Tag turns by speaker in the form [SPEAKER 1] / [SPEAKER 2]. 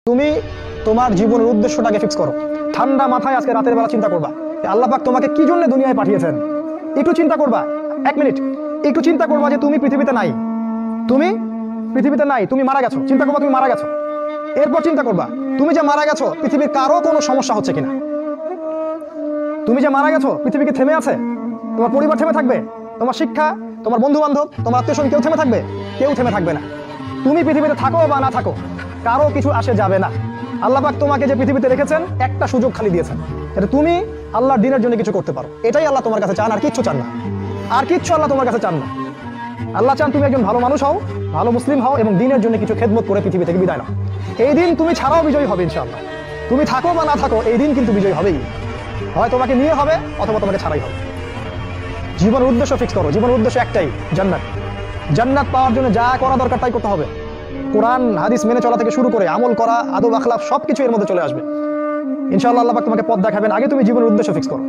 [SPEAKER 1] তুমি তোমার জীবনের উদ্দেশ্যটাকে ফিক্স করো। ঠান্ডা মাথায় আজকে রাতের বেলা চিন্তা করবা আল্লাহ পাক তোমাকে কি জন্য দুনিয়ায় পাঠিয়েছেন। একটু চিন্তা করবা, 1 মিনিট একটু চিন্তা করবা যে তুমি পৃথিবীতে নাই, তুমি পৃথিবীতে নাই, তুমি মারা গেছো। চিন্তা করবা তুমি মারা গেছো। এরপর চিন্তা করবা তুমি যে মারা গেছো পৃথিবীর কারো কোনো সমস্যা হচ্ছে কিনা। তুমি যে মারা গেছো পৃথিবী কি থেমে আছে? তোমার পরিবার থেমে থাকবে? তোমার শিক্ষা, তোমার বন্ধু বান্ধব, তোমার আত্মীয় স্বজন কেউ থেমে থাকবে? কেউ থেমে থাকবে না। তুমি পৃথিবীতে থাকো বা না থাকো কারো কিছু আসে যাবে না। আল্লাহ পাক তোমাকে যে পৃথিবীতে রেখেছেন একটা সুযোগ খালি দিয়েছেন, এটা তুমি আল্লাহর দ্বীনের জন্য কিছু করতে পারো। এটাই আল্লাহ তোমার কাছে চান, আর কিচ্ছু চান না। আর কিচ্ছু আল্লাহ তোমার কাছে চান না। আল্লাহ চান তুমি একজন ভালো মানুষ হও, ভালো মুসলিম হও এবং দ্বীনের জন্য কিছু খেদমত করে পৃথিবী থেকে বিদায় নাও। এই দিন তুমি ছাড়াও বিজয়ী হবে ইনশাআল্লাহ। তুমি থাকো বা না থাকো এই দিন কিন্তু বিজয়ী হবেই। হয় তোমাকে নিয়ে হবে অথবা তোমাকে ছাড়াই হবে। জীবনের উদ্দেশ্য ফিক্স করো। জীবনের উদ্দেশ্য একটাই, জান্নাত। জান্নাত পাওয়ার জন্য যা করা দরকার তাই করতে হবে। কোরআন হাদিস মেনে চলা থেকে শুরু করে আমল করা, আদব আখলাক সবকিছু এর মধ্যে চলে আসবে ইনশাআল্লাহ। আল্লাহ পাক তোমাকে পথ দেখাবেন। আগে তুমি জীবনের উদ্দেশ্য ফিক্স করো।